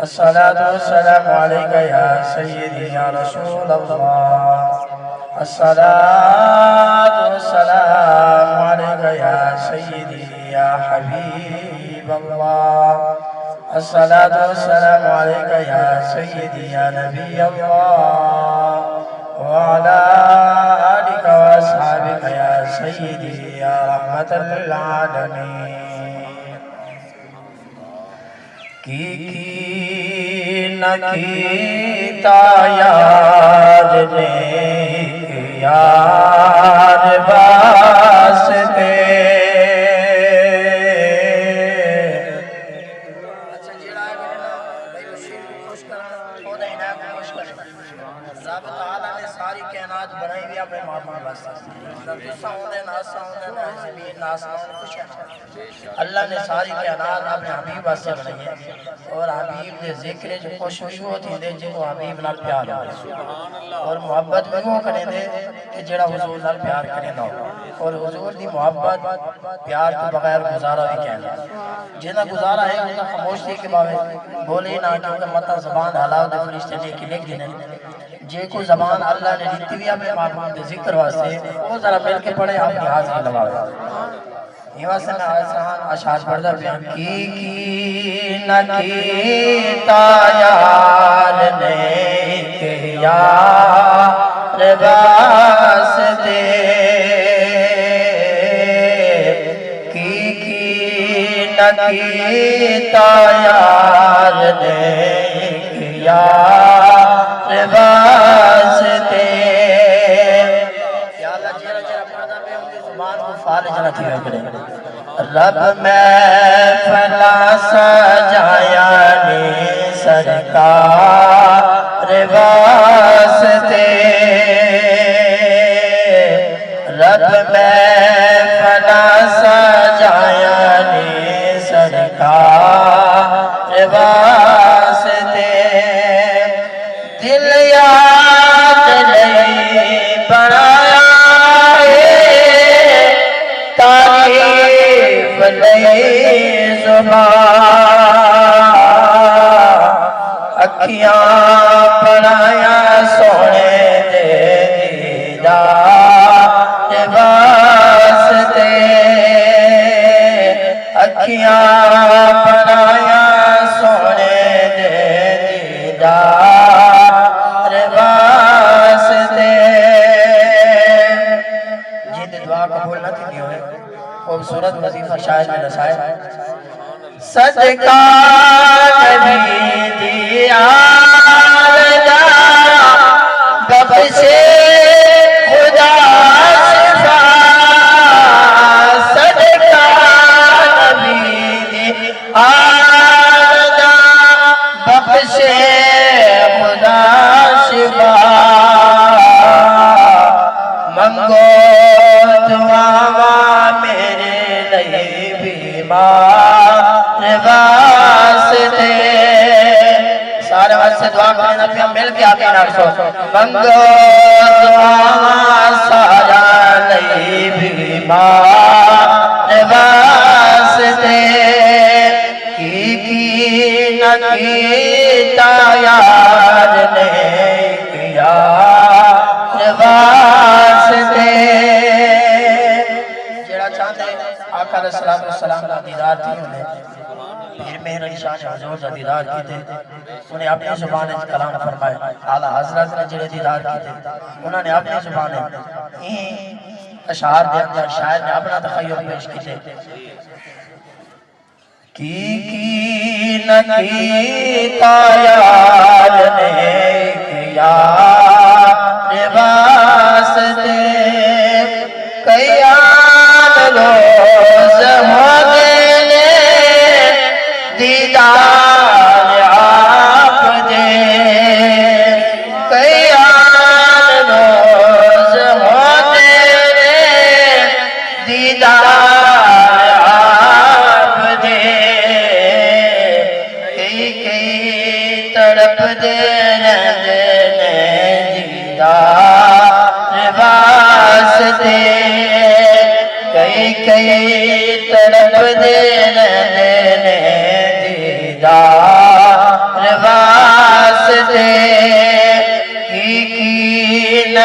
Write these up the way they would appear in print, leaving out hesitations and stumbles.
الصلاة والسلام عليك يا سيدي يا رسول الله. الصلاة والسلام عليك يا سيدي يا حبيب الله. الصلاة والسلام عليك يا سيدي يا نبي الله، وعلى آلك وأصحابك يا سيدي يا رحمة للعالمين. کی نکیتا یاد نے یار واسطے. اچھا جیڑا ہے نا بھائی مشیر کو خوش کرنا خود عنایت کو خوش کرنا. رب تعالیٰ نے ساری کائنات بنائی ہوئی اپنے محبوب واسطے. اللہ نے ساری کائنات اپنے حبیب واسطے بنائی ہے، اور حبیب دے ذکر جو خوش ہوتی ہے جن کو حبیب نال پیار ہو، اور محبت بھی وہ کریں دے کہ جڑا حضور نال پیار کریں دا، اور حضور دی محبت پیار تو بغیر گزارا بھی کہنا. جنہ گزارا ہے انہا خاموش تھی کہ باوے بولے نہ، کیونکہ مطا زبان حلاو دے فرشتے لے کے لکھ دینے. جے کو زبان اللہ نے دیتی ہوئی اپنے محبوب دے ذکر واسطے، وہ ذرا مل کے پڑھے اپنی حاضری لواوے. یہ واسطے میں آسان اشعار پڑھتا بیان کی نکیتا یار نے کہ یار واسطے. کی نکیتا یار نے کہ یار واسطے. یا اللہ جیرہ جیرہ پڑھتا پہ ان کی زبان کو فارج نہ تھی کرے. رب محفل سجایا نے سرکار واسطے. رب محفل سجایا نے سرکار واسطے. دل یاد نہیں بنایا تعریف نہیں زبان. اکھیاں بنایا سونے دے دیدار واسطے. اکھیاں بنایا سونے دے دیدار واسطے. جن دعا قبول نہ تھی ہوئے خوبصورت وظیفہ شاید میں نسائے. صدقہ نبی دیا رجا بخشے خدا شفا. صدقہ نبی دیا رجا بخشے خدا شفا. منگو دعا میرے لئے بیمار واسطے. سارے واسطے دعا کریں نبی ہم مل کے آگے نرسو. منگو دعا سارا لئے بیمار واسطے. کی نکیتا یار نے کیا واسطے. جڑا چاہتے آقا علیہ السلام کا دیدار تھی انہیں پھر مہر شان حضور کا دیدار کی تھے. انہیں اپنی زبان کلام فرمائے. اعلیٰ حضرت نے جڑے دیدار کی تھے انہوں نے اپنی زبان اشعار دے اندر شاعر نے اپنا تخیل پیش کی تھے. کی نکیتا یار نے کیا واسطے. قیام روز ہوتے نے دیدار آپ دے. قیام روز ہوتے نے دیدار آپ دے. کئی تڑپ دے رہنے دیدار واسطے. کئی تڑپ دے رہنے دیدار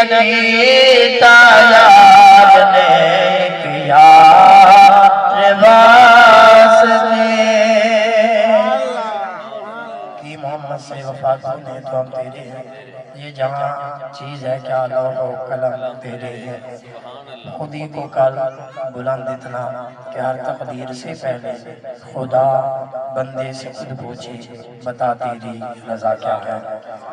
عقیدہ یار نے کیا واسطے کی محمد سے وفا نے تو ہم تیرے ہیں یہ جہاں چیز ہے کیا لوح و قلم تیرے ہیں خودی کو کل بلند اتنا کہ ہر تقدیر سے پہلے خدا بندے سے خود پوچھے بتا تیری رضا کیا ہے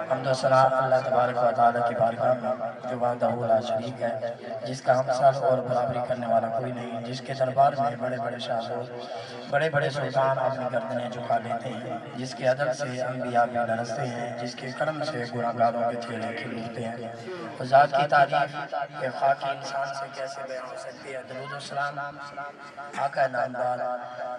حمد و ثنا اللہ تبارک و تعالیٰ کی بارگاہ میں جو وحدہ لا شریک ہے جس کا ہمسر اور برابری کرنے والا کوئی نہیں جس کے دربار میں بڑے بڑے شاہزور بڑے بڑے سلطان اپنی گردنیں جھکا لیتے ہیں جس کے ادب سے انبیاء بھی لرزتے ہیں جس کے کرم سے گناہگاروں کے چہرے کھلتے ہیں اس ذات کی تعریف کہ خاکی انسان سے کیسے بیان ہو سکتی ہے درود و سلام آقا نامدار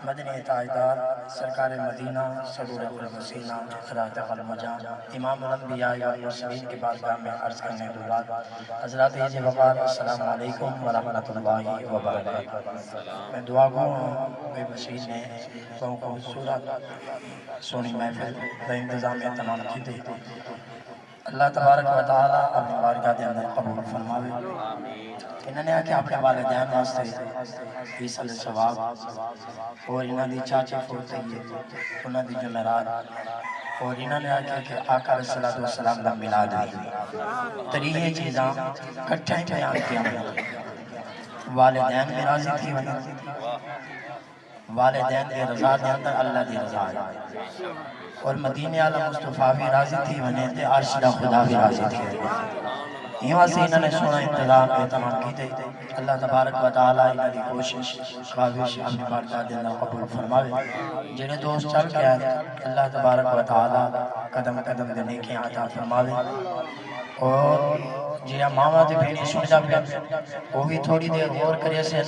مدنی تاجدار سرکار مدینہ صدور الوسینہ خراط قلب جان امام الانبیاء والمرسلین کے بارگاہ میں عرض کرنے کے بعد حضرات عزیز وقار السلام علیکم ورحمۃ اللہ وبرکاتہ میں دعا گو ہوں بے بشیر نے بہو کو خوبصورت سونی محفل بے انتظام تمام کی دے اللہ تبارک و تعالیٰ اپنی بارگاہ دے اندر قبول فرماوے انہوں نے آکے اپنے والدین واسطے فیصل ثواب اور انہوں نے چاچے فوتیے انہوں نے جمعرات اور انہوں نے آکے کہ آقا علیہ السلام دا ملاد ہے تری یہ چیزاں کٹھا ہی بیان کیا والدین میں راضی تھی والدین کے رضا دے اندر اللہ دی رضا ہے اور مدینہ عالم مصطفیٰ بھی راضی تھی ونے تے عرش دا خدا بھی راضی تھی یہاں سے انہوں نے سونا انتظام احتمام کی تھی اللہ تبارک و تعالیٰ انہوں نے کوشش خواہش اپنی بارگاہ دے اندر قبول فرماوے جنہیں دوست چل کے آئے اللہ تبارک و تعالیٰ قدم قدم دے نیکیں عطا فرماوے اور جہاں ماما دے بھینی سنجا پہ وہ بھی تھوڑی دیر غور کرے سے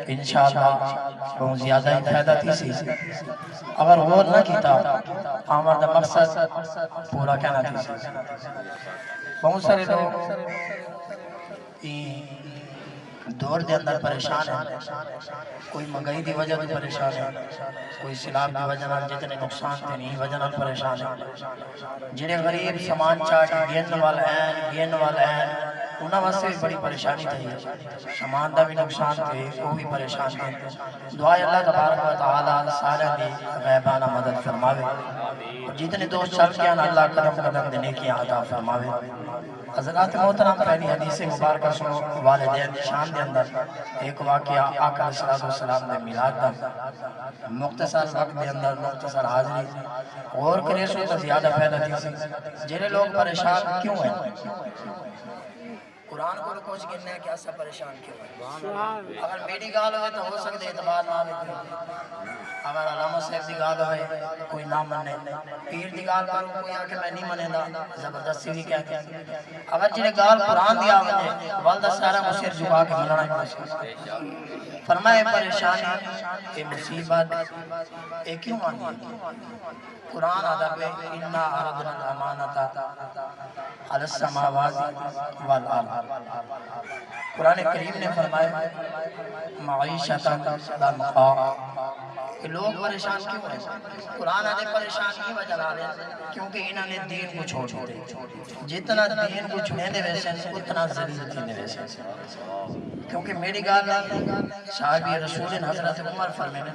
انشاءاللہ بہت زیادہ ہی فائدہ تھی سی اگر غور نہ کیتا ہمارا مقصد پورا کہنا تھی سی بہت سارے لوگ دور دے اندر پریشان ہیں کوئی مہنگائی دی وجہ سے پریشان ہے کوئی سیلاب دی وجہ سے جتنے نقصان تھے نہیں وجہ سے پریشان ہے جنہیں غریب سامان چاٹ گین والا ہے انہاں واسطے بھی بڑی پریشانی تھی سامان دا بھی نقصان تھے وہ بھی پریشان تھے دعائے اللہ تبارک و تعالیٰ سارے دی غیبانہ مدد فرماوے جتنے دوست چل کے آنا اللہ قدم قدم دینے کی عطا فرماوے حضرات محترم پہلی حدیث مبارکہ سنو والدین شان دے اندر ایک واقعہ آقا علیہ السلام دے میلاد دا مختصر وقت دے اندر مختصر حاضری غور کرے سو تو زیادہ فائدہ تھی جنہیں لوگ پریشان کیوں ہیں قرآن کو کچھ گرنے ہیں کہ ایسا پریشان کیوں ہے اگر میری گال ہوئے تو ہو سکتے اعتبار نہ ہوئے اگر علامہ صاحب دی گال ہوئے کوئی نہ مننے پیر دی گال کروں کوئی آکے میں نہیں منے دا زبردستی بھی کہتے ہیں اگر جنہیں گال قرآن دیا ہوئے والدہ سارا کو سر جھکا کے ملنا ہی پڑے فرمائے پریشانی اے مصیبت اے کیوں آنی ہے قرآن عدب اِنَّا عَرَضْنَا الْأَمَانَةَ عَلَى السَّمَاوَاتِ وَالْأَرْضِ قرآن کریم نے فرمایا معیشتاً ضنقا کہ لوگ پریشان کیوں ہیں قرآن نے پریشان کی وجہ ڈالے کیونکہ انہوں نے دین کو چھوڑ دے جتنا دین کو چھوڑے دے ویسے اتنا ذلیل تھی دے ویسے کیونکہ میری گال صحابی رسول حضرت عمر فرمینے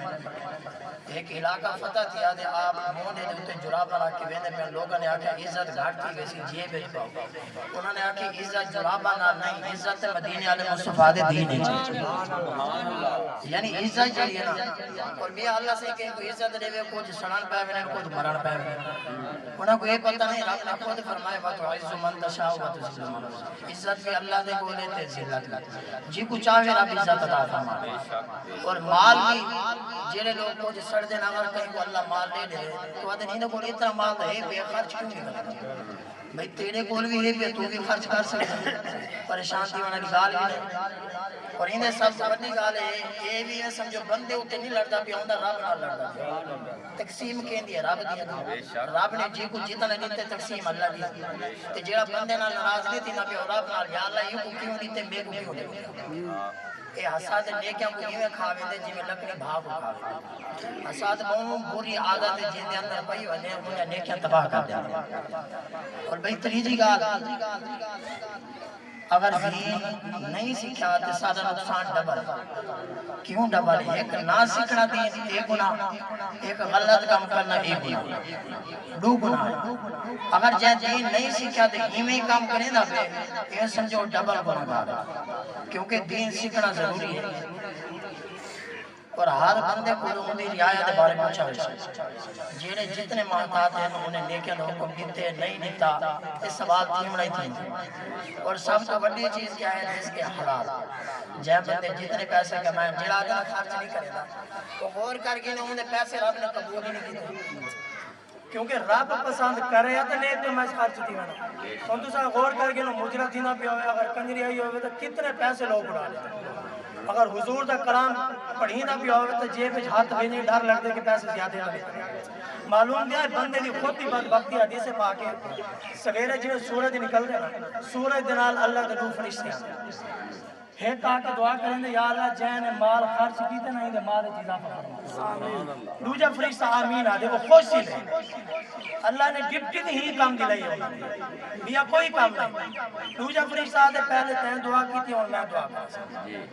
ایک علاقہ فتح تھی آدھے آپ مونے دے ہوتے جراب بنا کے ویندے میں لوگوں نے آکھا عزت گھاٹ تھی ویسی جیے بیچ پاؤ انہوں نے آکھا عزت جراب بنا نہیں عزت مدینہ علیہ مصطفیٰ دے دین ہے یعنی عزت جڑی ہے نا اور میں اللہ سے کہیں کوئی عزت دے کچھ سڑان پہ ہوئے کچھ مران پہ ہوئے انہوں کو یہ پتہ نہیں رب نے خود فرمائے وَتُعِزُّ مَن تَشَاءُ وَتُذِلُّ مَن تَشَاءُ عزت بھی اللہ دے بولے تے ذلت جی کو چاہے رب عزت عطا فرمائے اور مال بھی جیرے لوگ کچھ سڑ دینا اگر کہیں کو اللہ مال لے دے تو آدھے نہیں کو اتنا مال ہے بے خرچ کیوں نہیں کرتا بھئی تیرے کول بھی ہے بے تو بھی خرچ کر سکتا پریشان تھی ہونا کی گال بھی نہیں اور انہیں سب بڑی گال ہے یہ بھی ہے سمجھو بندے ہوتے نہیں لڑتا بھی ہوندہ رب نہ لڑتا تقسیم کہیں دیا رب دیا رب نے جی کو جتنا دیتے تقسیم اللہ دیا تے جیڑا بندے نہ ناراض نہیں تھی نہ بھی رب نہ یا اللہ یہ کو کیوں دیتے میں کو کیوں دیتے اے حساد نیکیاں کو یہ کھاوے دے جی میں لکڑی بھاگ کو کھاوے حساد بہت بری عادت ہے جن دے اندر پئی ونے انہیں نیکیاں تباہ کر دیا اور بھئی تریجی گال اگر دین نہیں سیکھا تو سارا نقصان ڈبل کیوں ڈبل ہے؟ ایک نہ سیکھنا دین ایک گناہ، ایک غلط کام کرنا ایک گناہ، دو گناہ ہے۔ اگر جے دین نہیں سیکھا تو ہی کام کریں نا پہ یہ سمجھو ڈبل گناہ گار ہے، کیونکہ دین سیکھنا ضروری ہے۔ اور ہر بندے کو انہیں رعایت بارے پوچھا ہوئے جیڑے جتنے محتاط ہیں انہیں نیکیاں دا حکم دیتے نہیں دیتا، اس سوال تیمڑا ہی تھی۔ اور سب تو بڑی چیز کیا ہے جس کے حلال، جے بندے جتنے پیسے کمائیں جڑا دن خرچ نہیں کرے گا تو غور کر کے انہیں پیسے رب نے قبول ہی نہیں کیتے، کیونکہ رب پسند کرے تو نیک تو میں خرچ تھی ہونا۔ تو تسا غور کر کے مجرہ تھی نہ پیا ہوئے، اگر کنجری آئی ہوئے تو کتنے پیسے لوگ اڑا لیتے۔ اگر حضور دا کلام پڑھی نہ بھی ہوئے تو جیب وچ ہاتھ بھی نہیں ڈر لگتے کہ پیسے زیادہ نہ لے۔ معلوم دیا ہے بندے دی خود ہی بدبختی حدیث پاک ہے، سویرے جنہیں سورج نکل دے نا، سورج دنال اللہ دے دو فرشتے ہیں، ایک آ کے دعا کریں دے یا اللہ جین مال خرچ کیتے نہیں دے مال اضافہ فرما۔ دوجہ فرشتہ آمین آدھے وہ خوش ہی لے، اللہ نے ڈپٹی ہی کام دلائی ہوگا بیا کوئی کام نہیں۔ دوجہ فرشتہ آدھے پہلے تین دعا کی تھی اور میں دعا کریں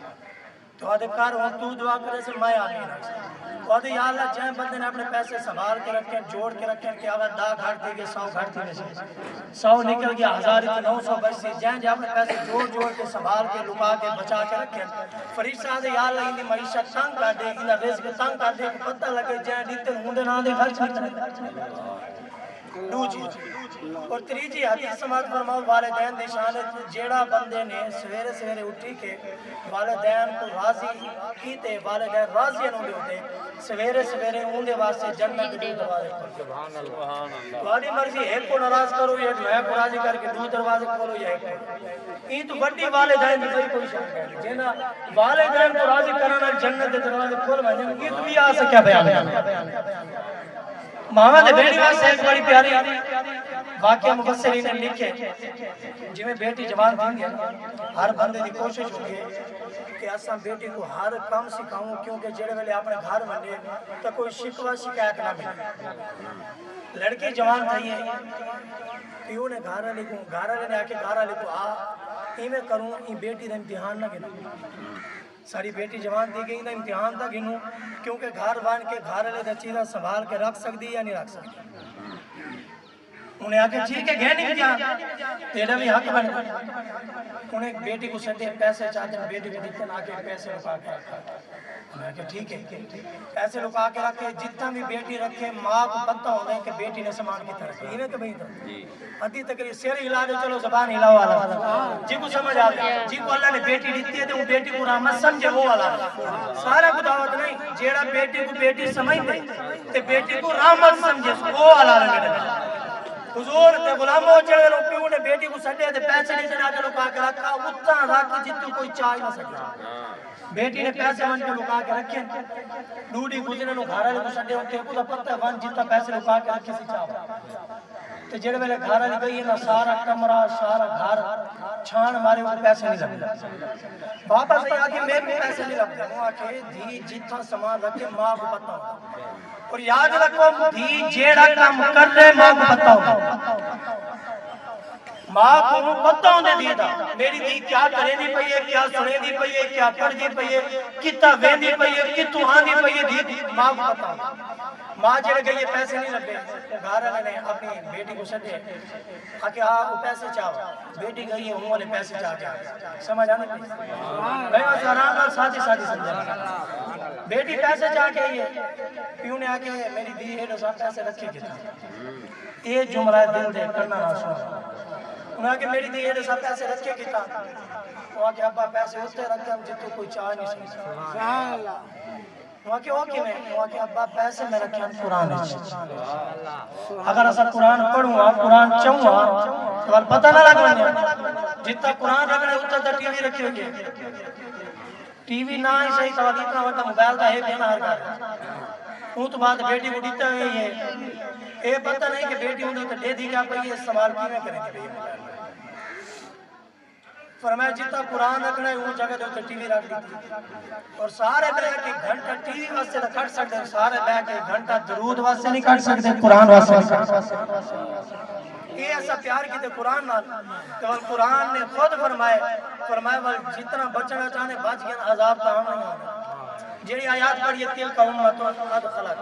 تو آدھے کار ہوں تو دعا کرے سے میں آمین آئے تو آدھے یا اللہ جائیں بندے نے اپنے پیسے سنبھال کے رکھیں جوڑ کے رکھیں کہ اگر 10 گھٹ دے گے 100 گھٹ دے گے 100 نکل گیا 1900 بچ سی جائیں جائیں اپنے پیسے جوڑ کے سنبھال کے لکا کے بچا کے رکھیں۔ فرشتہ آدھے یا اللہ اندھی معیشت تنگ کر دے انہیں رزق تنگ کر دے پتہ لگے جائیں دیتے ہوندے نہ دے خرچ نہیں دو چیز۔ اور تیجی حدیث سماعت فرماؤ والدین دی شان جیڑا بندے نے سویرے سویرے اٹھی کے والدین کو راضی کیتے والدین راضی انہوں ہوتے سویرے سویرے اندے واسطے جنت دے دروازے کھولتے۔ تمہاری مرضی ایک کو ناراض کرو یا میں کو راضی کر کے دو دروازے کھولو یا ایک کو یہ تو بڑی والدین دی کوئی شک ہے جنہ والدین کو راضی کرنا جنت دے دروازے کھول میں یہ تو بھی آ سکیا بیان ہے۔ محمد بیٹی واسطے ایک بڑی پیاری واقعہ مفسرین نے لکھے جی میں بیٹی جوان دیں گے ہر بندے دی کوشش ہوگی کہ اساں بیٹی کو ہر کام سکھاؤں کیونکہ جڑے ویلے اپنے گھر بنے تو کوئی شکوہ شکایت نہ ملے۔ لڑکی جوان تھئی ہے پیو نے گھارا لے آ کے گھارا لے تو آ میں کروں این بیٹی دا امتحان نہ گنوں ساری بیٹی جوان دی گئی دا امتحان دا گنوں کیونکہ گھر بان کے گھر لے دا چیزیں سنبھال کے رکھ سکتی یا نہیں رکھ سکتی۔ انہیں آکے ٹھیک ہے گھر نہیں امتحان تیرا بھی حق بن انہیں بیٹی کو سٹے پیسے چاہتے ہیں بیٹی کو دیتے ہیں آکے پیسے لکا کے رکھا انہیں آکے ٹھیک ہے پیسے لکا کے رکھے جتنا بھی بیٹی رکھے ماں کو پتہ ہوگا کہ بیٹی نے سامان کی طرف یہ کہ بھئی تھا ادھی تکری سیر ہلا دے چلو زبان ہلاو والا جی کو سمجھ آتا ہے جی کو اللہ نے بیٹی دیتی ہے تو وہ بیٹی کو رحمت سمجھے وہ والا سارا کو دعوت نہیں جیڑا بیٹی کو بیٹی سمجھ دے تو بیٹی کو رحمت سمجھے وہ والا لگے حضور تے غلاموں چڑھے لوگ پیوں نے بیٹی کو سٹے تے پیسے نہیں چڑھا کے لکا کے رکھا اتنا رکھ جتنے کوئی چاہ نہ سکتا بیٹی نے پیسے ون کے لکا کے رکھے ڈوڑی گزرے نو گھارا لے تو سٹے ہوتے کو دا پتہ ون جتنا پیسے لکا کے رکھے سی چاہ تو جڑے ویلے گھارا لے گئی نا سارا کمرہ سارا گھر چھان مارے وہ پیسے نہیں لگتے بابا سے آگے میں بھی پیسے نہیں لگتے وہ آکے دھی جتنا سامان رکھے ماں کو پتہ ہوتا اور یاد رکھو دھی جیڑا کام کر رہے ماں کو پتہ ہوتا ماں کو پتہ ہونے دی دا میری دی کیا کرے دی پئی ہے کیا سنے دی پئی ہے کیا پڑھ دی پئی ہے کتا وین دی پئی ہے کتو ہاں دی پئی ہے دی ماں کو پتہ ہوتا ماں جڑے گئی پیسے نہیں لگے گھارا نے اپنی بیٹی کو سٹے آکے وہ پیسے چاہو بیٹی گئی ہے ہوں والے پیسے چاہ کے سمجھ آنے میں آرام نال ساتھی سمجھا بیٹی پیسے چاہ کے ہے پیوں نے آکے میری دی ہے نصاب پیسے رکھے کتا یہ جملہ دل دے کرنا نہ سنا انہاں کہ میری دی ہے نصاب پیسے رکھے کتا وہاں کہ ابا پیسے ہوتے رکھے ہم جتو کوئی چاہ نہیں سکتا وہاں کہ اوکے میں وہاں کہ ابا پیسے میں رکھے ہم قرآن اگر ایسا قرآن پڑھوں گا قرآن چاہوں گا تو پتہ نہ لگ بنیا جتنا قرآن رکھنے اتنا تا ٹی وی رکھے ہوگے ٹی وی نہ ہی صحیح تو اتنا وقت موبائل کا ہے دینا ہر کار وہ تو بات بیٹی کو دیتا ہوئے یہ پتہ نہیں کہ بیٹی ہوں تو دے دی کیا پہی ہے استعمال کی میں کریں گے فرمایا جتنا قرآن رکھنا ہے وہ جگہ دے ٹی وی رکھ دیتی اور سارے بے کے گھنٹہ ٹی وی واسطے نہ کٹ سکتے سارے بے کے گھنٹہ درود واسطے نہیں کٹ سکتے قرآن واسطے نہیں کٹ سکتے یہ ایسا پیار کی تے قرآن نال کہ قرآن نے خود فرمائے جتنا بچنا چاہنے بچ گیا عذاب تاہم نہیں آنا. جیڑی آیات پڑھئے تلک امتوں قد خلق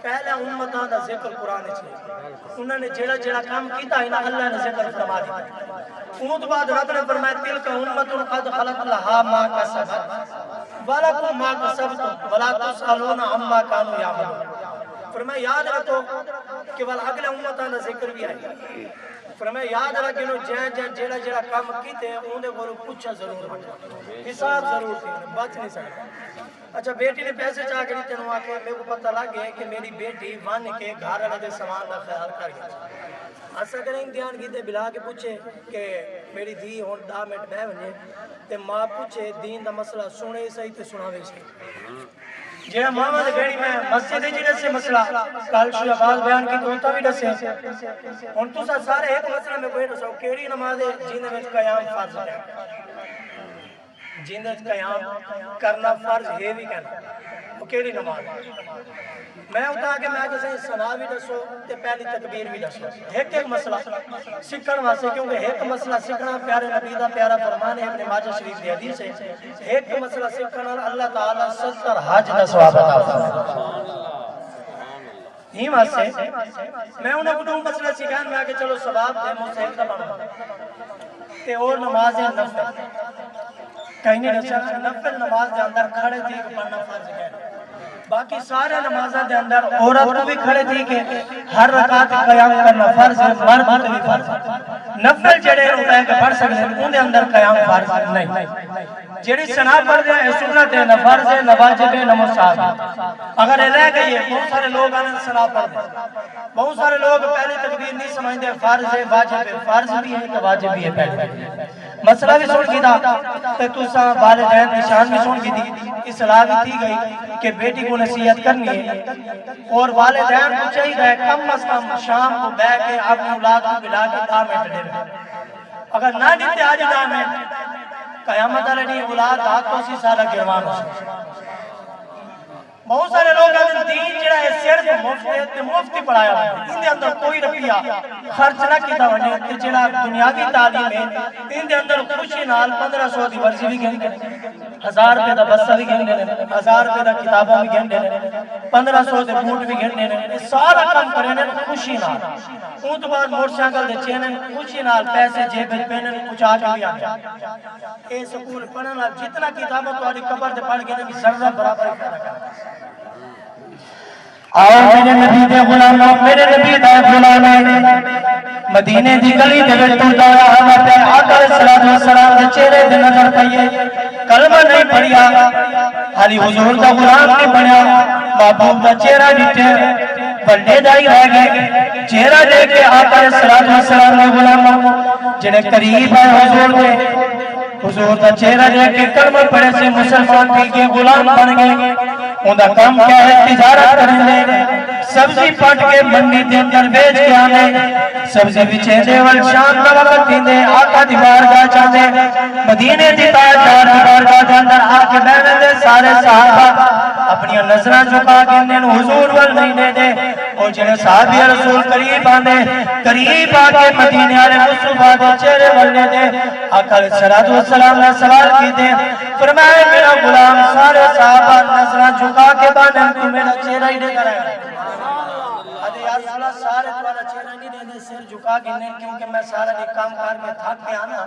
پہلے امتوں دا ذکر قرآن چھے انہوں نے جیڑا کام کیتا ہے نا اللہ نے ذکر فرما دیا. اون تو بعد رب نے فرمایا تلک امتوں قد خلق لہا ما کسبت ولکم ما کسبتم ولا تسألون عما کانوا یعملون. فرمایا یاد رکھو کہ اگلے امتوں دا ذکر بھی آئی. فرمایا یاد رکھو جیڑا کام کیتے اون دے کولوں پوچھا ضرور بچا حساب ضرور تھی بچ نہیں سکتا. اچھا بیٹی نے پیسے چاہ کری تینوں آ کے میرے کو پتہ لگ گیا کہ میری بیٹی ون کے گھر والے دے سامان کا خیال کر گیا. ایسا کریں امتحان کیتے بلا کے پوچھے کہ میری دھی ہوں 10 منٹ بہ بنے تے ماں پوچھے دین دا مسئلہ سنے صحیح تے سناوے صحیح. جیڑا ماما دے بیڑی میں مسجد جی دسے مسئلہ کل شو آواز بیان کی تو ہوتا بھی دسے ہن تو سارے ایک مسئلہ میں کوئی دسو کیڑی نماز ہے جن وچ قیام فرض ہے جن وچ قیام کرنا فرض ہے بھی کہنا وہ کیڑی نماز ہے. میں اٹھا کے میں کسی سنا بھی دسو تے پہلی تکبیر بھی دسو ایک مسئلہ سکھن واسطے کیونکہ ایک مسئلہ سکھنا پیارے نبی دا پیارا فرمان ہے ابن ماجہ شریف دی حدیث ہے. ایک مسئلہ سکھنا اللہ تعالی 70 حج دا ثواب عطا فرمائے. یہ واسطے میں انہاں کو مسئلہ سکھان میں کہ چلو ثواب دے مستحق دا بننا تے اور نماز نفل کہیں نہیں نفل نماز دے اندر کھڑے تھی کہ پڑھنا فرض ہے. باقی سارے نمازہ دے اندر عورت بھی کھڑے تھی کہ ہر رکعت قیام کرنا فرض ہے مرد بھی فرض ہے. نفل جڑے ہوتا ہے کہ پڑھ سکتے ہیں ان دے اندر قیام فرض نہیں. جڑی سنا پڑھ دے ہیں سنت ہے نہ فرض ہے نہ واجب ہے نہ مستحب ہے. اگر یہ رہ گئی ہے بہت سارے لوگ آنے سنا پڑھ دے بہت سارے لوگ پہلی تکبیر نہیں سمجھتے فرض ہے واجب ہے فرض بھی ہے کہ واجب بھی ہے پہلے مسئلہ بھی سن کی تھا کہ تو سا والدین نشان بھی سن کی تھی اصلاح بھی تھی گئی کہ بیٹی کو نصیحت کرنی ہے اور والدین کو چاہیے کم از کم شام کو بے کے اپنی اولاد کو بلا کے 10 منٹ دے رہے. اگر نہ دیتے آج 10 منٹ قیامت علیہ اولاد ہاتھوں سے سارا گروان ہو سکتا. بہت سارے لوگ دین جڑا ہے صرف مفتی پڑھایا ہے ان دے اندر کوئی روپیہ خرچ نہ کیتا ونے تے جڑا دنیاوی تعلیم ہے ان دے اندر خوشی نال 1500 دی ورزی بھی گھن گھن 1000 روپے دا بسا بھی گھن گھن 1000 روپے دا کتاباں بھی گھن گھن 1500 دے بوٹ بھی گھن گھن سارا کام کرنے خوشی نال. اون تو بعد موٹر سائیکل دے چینن خوشی نال پیسے جیب وچ پہنن کچھ آ کے بھی آ اے سکول پڑھن نال جتنا کتاباں تہاڈی قبر تے پڑھ کے بھی ذرہ برابر فائدہ کرے. آؤ میرے نبی دے غلاموں میرے نبی دے غلاموں مدینے دی گلی دے وچ ٹردا ہوا تے آقا علیہ السلام دے چہرے تے نظر پئی کلمہ نہیں پڑھیا حالی حضور دا غلام نہیں بنیا محبوب دا چہرہ ڈٹھے بڑے دائی رہ گئے چہرہ دیکھ کے آقا علیہ السلام دے غلاموں جڑے قریب ہے حضور دے حضور دا چہرہ دیکھ کے کلمہ پڑھے سے مسلمان بھی کے غلام بن گئے. ان کا کام کیا ہے تجارت کرنے سبزی پٹ کے منڈی دے اندر بیچ کے آنے سبزی بچے دے وال شام کا وقت دیندے آقا دی بارگاہ چاہتے مدینے دی تاجدار دی بارگاہ دے اندر آ کے بیٹھے دے سارے صحابہ اپنی نظراں جھکا کے انہیں حضور وال نہیں دے اور جنہیں صحابی رسول قریب آنے قریب آ کے مدینے والے مصطفیٰ دے چہرے والنے دے آقا علیہ السلام نے سوال کی دے فرمائے میرا غلام سارے صحابہ نظراں جھکا کے بانے تو میرا چہرہ ہی دے کر آئے سارے تمہارا چہرہ نہیں دینے سر جھکا کے نہیں کیونکہ میں سارا نہیں کام کار میں تھک کے آنا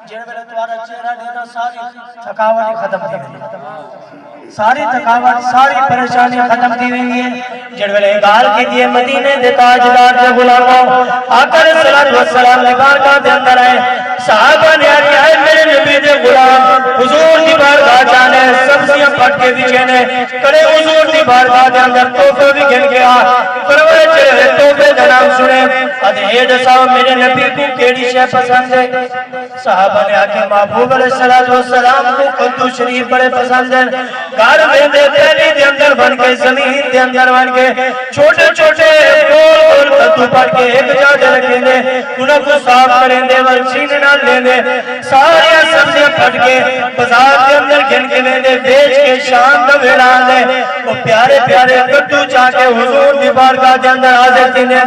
جن میں تمہارا چہرہ دینا ساری تھکاوٹ ختم دی ہوئی ساری تھکاوٹ ساری پریشانی ختم دی ہوئی ہے جن میں گال کی دیئے مدینے دے تاجدار دے غلاموں آقا علیہ السلام نے بارگاہ دے اندر آئے صحابہ نے آئے میرے نبی دے غلام حضور دی بارگاہ جانے سبزیاں پٹ کے بچھنے کرے حضور دی بارگاہ دے اندر توفے بھی گن گیا فرمائے چلے توفے دا نام سنے ادھے دساؤ میرے نبی کو کیڑی شے پسند ہے صحابہ نے آکے محبوب علیہ السلام کو قدو شریف بڑے پسند ہیں گھر میں دے تیلی دے اندر بن کے زمین دے اندر بن کے چھوٹے چھوٹے گول گول قدو پٹ کے ایک جاگے رکھیں دے انہوں کو صاف کریں دے والچین نہ لیں دے سارے سبزیاں پٹ کے بازار دے اندر گھن کے لیں دے بیچ کے شام کا ویڑان دے وہ پیارے پیارے قدو چاہ کے حضور دی بارگاہ دے اندر حاضر تھی نے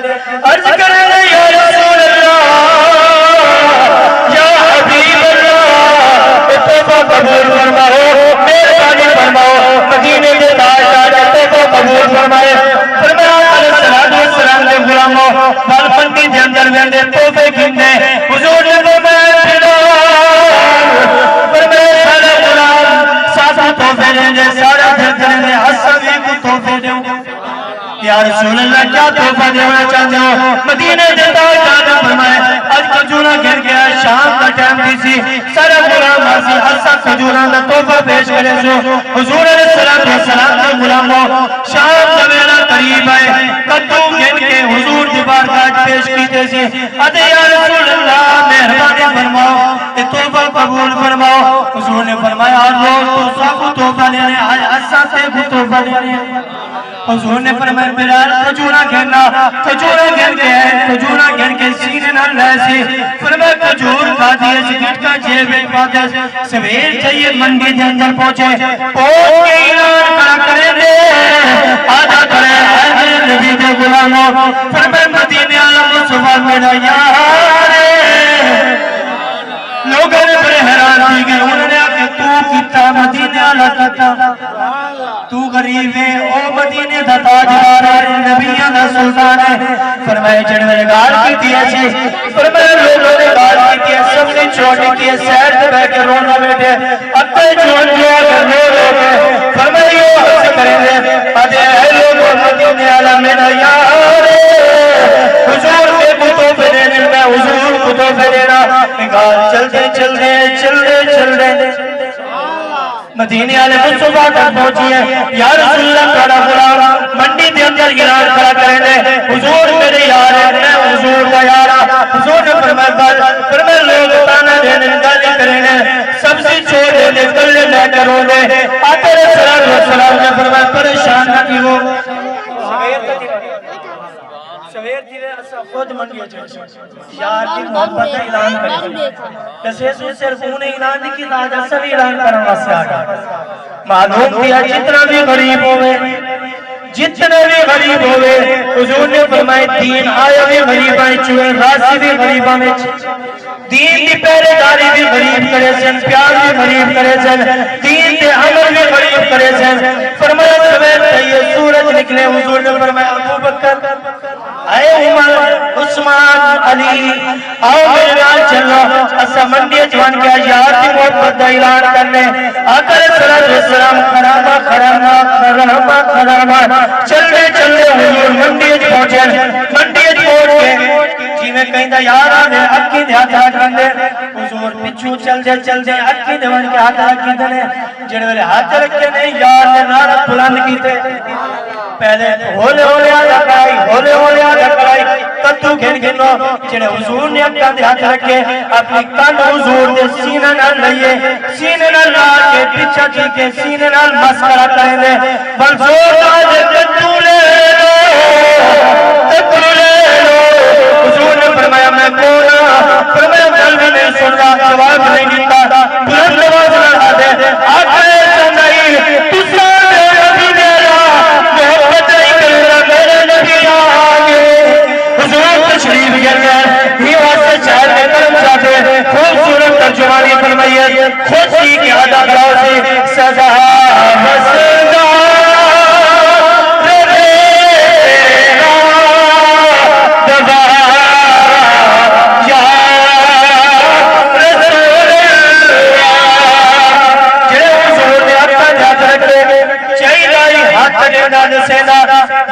عرض کریں یا رسول اللہ ویندے توفے کیتے حضور نے فرمایا فرمایا سارے غلام ساتھ توفے دے سارا دل کرے حسن بھی کو توفے دے یا رسول اللہ کیا تحفہ دینا چاہتے ہو مدینہ دیتا جانا فرمائے آج کجورہ گر گیا شام کا ٹائم دی سی سارا غلام آسی حسن کجورہ دا تحفہ پیش کرے سو حضور علیہ السلام کا غلاموں شام سویرہ قریب آئے کدو گن کے حضور دی بارگاہ پیش کیتے سی ادھے یا رسول اللہ مہربانی فرماؤ یہ تحفہ قبول فرماؤ حضور نے فرمایا آج لوگ تو سب کو تحفہ لینے آج حسن سے کو تحفہ لینے حضور نے فرمایا بلال کجورہ گھن کے سینے نہ لائسی فرمایا کجور کھا دیئے سکٹ کا جیبیں پاتے سویر چاہیے منڈی جنجل پہنچے پہنچ کے اعلان کرا کرے دے آدھا کرے اے نبی دے غلاموں فرمایا مدینے عالم مصطفیٰ میرا یار لوگوں نے بڑے حیران دی گئے انہوں نے آکے تو کتا مدینے عالم کتا تو غریب ہے او مدینے دا تاجدار ہے نبیوں دا سلطان ہے فرمائے جڑوے گال کی تیئے سی فرمائے لوگوں نے گال کی تیئے سب نے چھوٹی تیئے سیر دے بے کے رونا بیٹھے اپنے چھوڑ جو آگر رو لو گے فرمائے یوں حس کریں دے آجے اے لوگوں مدینے عالم میرا یار حضور کے کتوں پہ دینے میں حضور کتوں پہ دینا گال چل دے مدینے والے مصطفیٰ تک پہنچی ہے یا رسول اللہ تھوڑا غلام منڈی دے اندر اعلان کھڑا کریں دے حضور میرے یار ہے میں حضور کا یارا حضور نے فرمایا لوگ تانا دینے گالی کریں دے سبزی چھوڑ دے کلے لے کرو دے آتے رسول اللہ نے فرمایا پریشان نہ کی ہو سویر تیرے اسا خود منگیا چاہیے یار کی محبت کا اعلان کریں جیسے سو صرف انہیں اعلان دی کی راجہ سبھی اعلان کرنا سے آگا معلوم کیا جتنا بھی غریب ہوئے حضور نے فرمائے دین آیا بھی غریباں چوئے راسی بھی غریباں میں دین دی پہلے داری بھی غریب کرے سن پیار بھی غریب کرے سن دین دے عمل بھی غریب کرے سن فرمایا سویر تیئے سورج نکلے حضور نے فرمایا ابو بکر اے عمر عثمان علی آؤ میرے نال چلو اسا منڈی جوان کیا یار کی محبت دا اعلان کرنے آقا صلی اللہ علیہ وسلم خرامہ چلے حضور منڈی پہنچ کے جی میں کہیں دا یار آنے اکی دے ہاتھ رکھیں دے حضور پچھو چل دے اکی دے ون کے ہاتھ رکھیں دے جڑے والے ہاتھ رکھیں دے یار نے نعرہ بلند کیتے پہلے ہولے آدھا کرائی کتو گھنو جڑے حضور نے اکا دے ہاتھ رکھے اپنی کن حضور دے سینہ نال لئیے سینہ نال لا کے پیچھا کی کے سینہ نال مسکرہ کریں دے بلزور آدھے کتو لے لو حضور نے فرمایا میں کونا فرمایا قلب نے سن رہا جواب نہیں دیتا بلند آواز نہ آدھے آکھے سنائی تسا میرا بھی میرا محبت نہیں کرنا میرے نبی آگے حضور تشریف گئے یہ واسطے چاہر میں کرم چاہتے خوبصورت ترجمانی فرمائیے خوشی کی عدا کراؤ سے سزا مسئلہ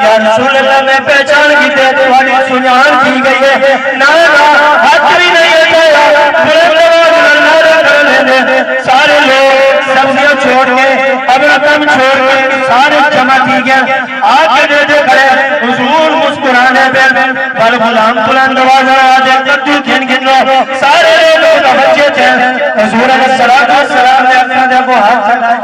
یا رسول اللہ میں پہچان کی تے تمہاری سنیان کی گئی ہے نانا ہاتھ بھی نہیں ہوتا بلند آواز نعرہ کر لینے سارے لوگ سبزیاں چھوڑ کے اب رقم چھوڑ کے سارے جمع کی گئے آگے دے دے کھڑے حضور مسکرانے پہ بل غلام بلند آواز آجے کدو گھن لو سارے لوگ بچے تھے حضور علیہ السلام نے اپنا دے وہ ہاتھ چڑھائے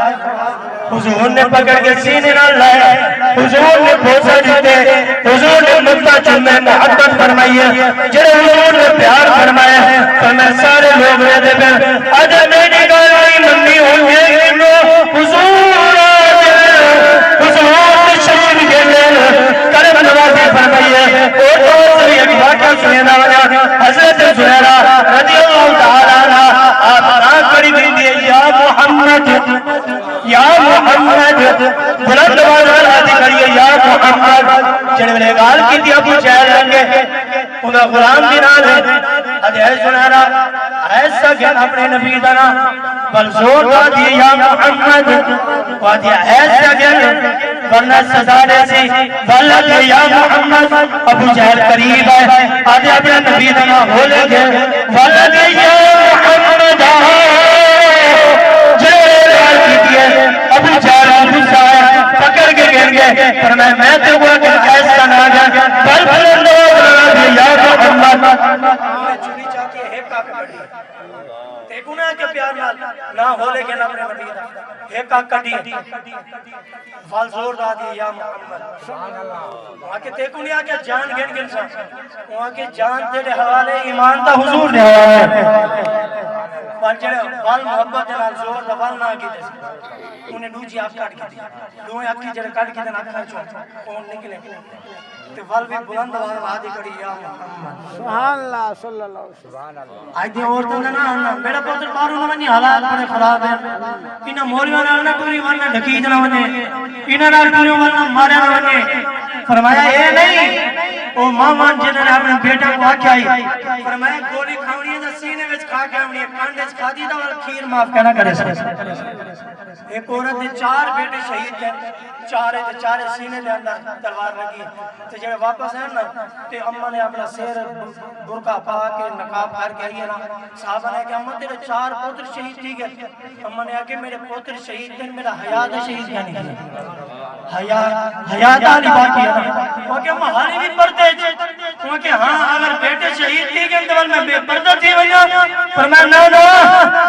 حضور نے پکڑ کے سینے نہ لائے حضور نے بوسہ دیتے حضور نے نکتہ چمے محبت فرمائیے جڑے حضور نے پیار فرمایا تو میں سارے لوگ رہے دے پہ آجا نہیں گائی منی ہوں گے حضور حضور شریف کے لئے کرم نوازی فرمائیے اور تو سے ایک واقعہ سنینا وجہ حضرت زہرہ رضی اللہ تعالیٰ عنہ آپ نہ کری دیئے یا محمد بلند آواز آتی کریے یا محمد جڑے گال کی تھی ابو جہل رنگے انہا غلام بھی نال ہے ادھے اے سنارا ایسا گیا اپنے نبی دانا بل زور دا دی یا محمد وادیا ایسا گیا ورنہ سزا دے سی بلد یا محمد ابو جہل قریب ہے آدھے اپنے نبی دانا ہو لے گئے ولد یا محمد ابو جہل غصہ ہے پکڑ کے گر گئے فرمایا میں تو ہوا کہ ایسا نہ گیا بل لوگ یا محمد چوری چاہتی ہے کا کٹی تے گناہ کے پیار نہ ہو لے کے نہ اپنے نبی دا ہے کا کٹی فال زور دا دی یا محمد وہاں کے تے گناہ کے جان گن گن سا وہاں کے جان تیرے حوالے ایمان دا حضور نے حوالے وال محبت نال زور دا وال نہ کی دے انہیں دوجی آنکھ کٹ کی دی دوئے آنکھ کی جڑے کٹ کی دن آنکھاں چون کون نکلے تے وال بھی بلند وال وادی کڑی یا محمد سبحان اللہ صلی اللہ سبحان اللہ آج دی عورتوں نے نہ میرا پوتر بارو نہ ونی حالات بڑے خراب ہیں انہاں مولیوں نہ ٹوری ورنہ ڈھکیج نہ ونے انہاں نال ٹوری ورنہ ماریا نہ ونے فرمایا اے نہیں او ماں جنہاں نے اپنے بیٹا کو آکھیا فرمایا گولی کھاونی ہے سینے وچ کھا کے آونی ہے کانڈے وچ کھا دی دا کھیر معاف کہنا کرے ایک عورت دے 4 بیٹے شہید ہیں چارے سینے دے اندر تلوار لگی تے جڑے واپس ہیں نا تے اماں نے اپنا سر برقع پا کے نقاب کر کے آئی ہے نا صحابہ نے کہ اماں تیرے 4 پوتر شہید تھی گئے اماں نے کہ میرے پوتر شہید تھے میرا حیات شہید کیا نہیں حیات آلی باقی ہے وہ کہ اماں ہاری بھی پردے وہ کہ ہاں اگر بیٹے شہید تھی گئے تو میں بے پردہ تھی وجہ فرمایا نہ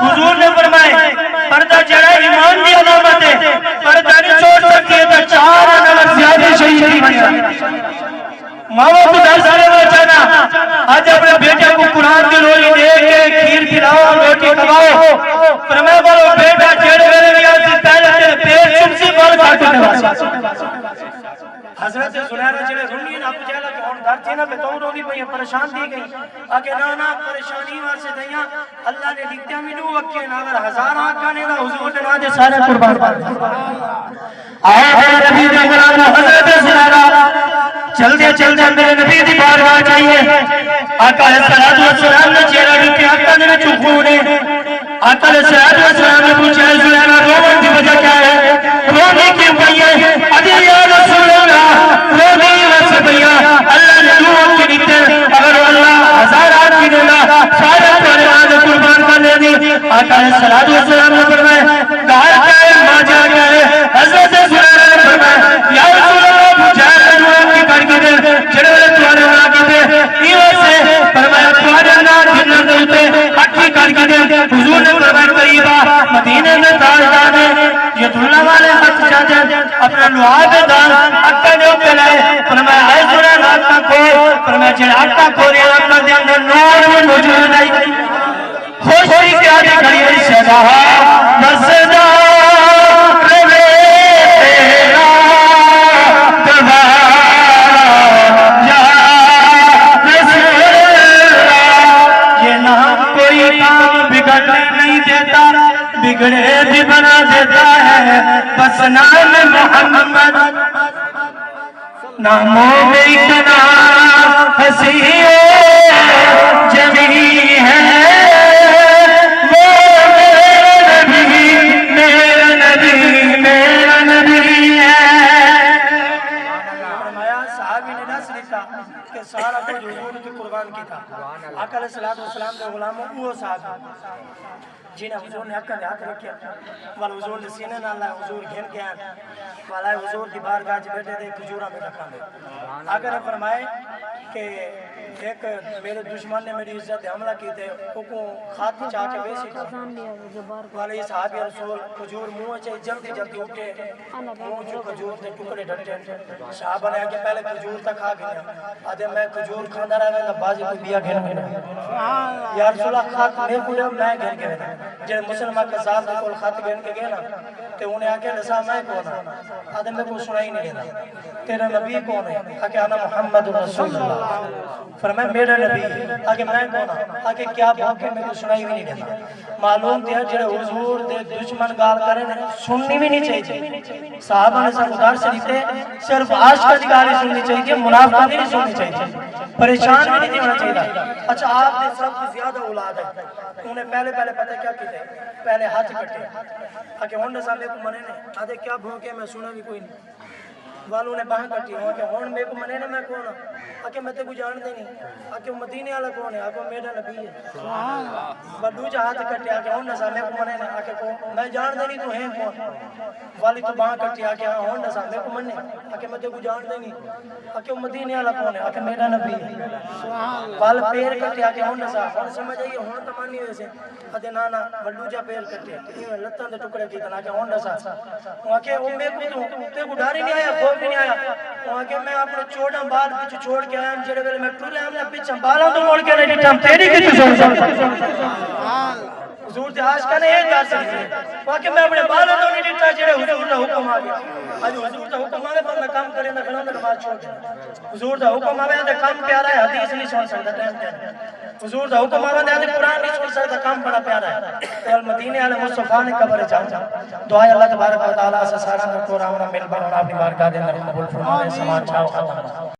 حضور نے فرمائے پردہ جڑا ایمان دی علامت ہے پردہ نہیں چھوڑ سکتی ہے تو 4 اگر زیادہ شہید تھی وجہ ماما کو 10 سالے بچانا آج اپنے بیٹے کو قرآن کی رولی دے کے کھیر پلاؤ روٹی کھواؤ فرمایا بولو بیٹا جڑے میرے لیا سے پہلے تیرے پیٹ چم سے بال کاٹو نواز حضرت زلیرہ جڑے رنی ہیں آپ جہلا کہ ہون دار تھی نا تو رونی پہ پریشان دی گئی آکے نا پریشانی واسے دیاں اللہ نے لکھتے میں نو وقتی ہیں اگر 1000 آنکھا نے نا حضور نے نادے سارے قربان آئے نبی دے قرآن حضرت زلیرہ چلتے میرے نبی دی بارگاہ چاہیے آقا علیہ السلام نے چہرہ رکھے آقا نے چکھونے آقا علیہ السلام نے پوچھا زلیرہ رومن کی وجہ کیا ہے رونے کی وجہ ادھے یا رسول اللہ رونے واسے بھیا اللہ نے لوگ کی نیتے اگر اللہ 1000 آدھ کی دینا سارے پہلے آدھ قربان کر لے دی آقا علیہ السلام نے فرمائے کہا کیا ہے ماں جا گیا ہے حضرت زلیرہ نے فرمائے یا رسول اللہ مجھے کر کے دے جڑے والے تمہارے نہ کی دے یہ سے فرمایا تمہارے نہ جنت دے اوتے اٹھی کر کے دے حضور نے فرمایا قریبا مدینے میں تاجدار ہے یہ دھلنا والے ہاتھ جاتے اپنا لعاب دان اکا دے اوپر لائے فرمایا اے سنا آقا کو فرمایا جڑے آقا کو رے آقا دے اندر نور موجود ہے خوش ہوئی کیا دی کھڑی ہے صدا مسدا بگڑے بھی بنا دیتا ہے بس نام محمد ناموں میں اتنا ہنسی جمی ہے وہ میرا نبی ہے فرمایا صحابی نے نہ لکھا کہ سارا کچھ حضور کی قربان کی تھا آقا علیہ السلام کے غلاموں وہ صحابہ جنہیں حضور نے حق ہاتھ رکھیا والا حضور نے سینے نہ لائے حضور گھن کے آئے والا حضور دی بارگاہ جی بیٹھے دے کھجورہ میں رکھا لے آقا نے فرمائے کہ ایک میرے دشمن نے میری عزت حملہ کی تھے کو خاتم چاہ کے بیسی تھا والا یہ صحابی رسول کھجور منہ چاہے جلدی اٹھے منہ جو کھجور دے ٹکڑے ڈھٹے صحابہ نے آگے پہلے کھجور تک کھا گیا آدھے میں کھجور کھانا رہا میں بازی کو بیا گھن گیا یا رسول اللہ خاتم میں کھولے میں گھن گیا جڑے مسلمان کے صاحب کو خط گن کے گئے نا تے انہیں آکے رسا میں کون ہوں آدھے میں کو سنائی نہیں دینا تیرا نبی کون ہے آکے انا محمد رسول اللہ فرمائے میرا نبی آکے میں کون ہوں آکے کیا بھوکے میں کو سنائی بھی نہیں دینا معلوم تھا جڑے حضور دے دشمن گال کریں سننی بھی نہیں چاہیے صحابہ نے سب ادار سے لیتے صرف عاشق کی گالی سننی چاہیے منافقہ نہیں سننی چاہیے پریشان بھی نہیں ہونا چاہیے اچھا آپ نے سب سے زیادہ اولاد ہے انہیں پہلے پتہ کیا کیتے پہلے ہاتھ کٹے آکے ہون سامنے کو منے نے آدھے کیا بھوکے میں سنا بھی کوئی نہیں والوں نے باہیں کٹی آکے ہون میں کو منے نے میں کون ہوں آکے میں تے کو جان دے نہیں آکے مدینے والا کون ہے آکے میرا نبی ہے بڑو جا ہاتھ کٹے آکے ہون سامنے کو منے نے آکے کو میں جان دے نہیں تو ہیں کون والی تو باہیں کٹی آکے ہون سامنے کو منے آکے میں تے کو جان دے نہیں آکے مدینے والا کون ہے آکے میرا نبی ہے وال پیر کٹے آکے ہون سامنے سمجھ آئیے ہون تمانی ویسے آدھے نانا بڑو جا پیر کٹے لتاں دے ٹکڑے کی تنا آکے ہون سامنے آکے وہ میں کو تے کو ڈاری نہیں آیا خوف نہیں آیا وہاں کہ میں اپنے چوڑا بال پیچھے چھوڑ کے آیا جڑے ویلے میں ٹورے ہم نے پیچھے بالاں تو موڑ کے نہیں ڈٹھا تیری کی تو حضور دے عاشق نے یہ کر سکتے وہاں کہ میں اپنے بالاں تو نہیں ڈٹھا جڑے حضور دا حکم آ گیا آج حضور دا حکم آ گیا پر میں کام کرے نہ کھڑا میں نماز چھوڑ دیا حضور دا حکم آ گیا تے کام پیارا ہے حدیث نہیں سن سکتا ٹائم حضور دا حکم آ گیا تے قرآن نہیں سن سکتا کام بڑا پیارا ہے المدینے والے مصطفیٰ نے قبر جا دعائے اللہ تبارک و تعالی سے سارا کو رامنا مل بنا اپنی بارگاہ دے اندر قبول فرمائے سماعت چاہو ختم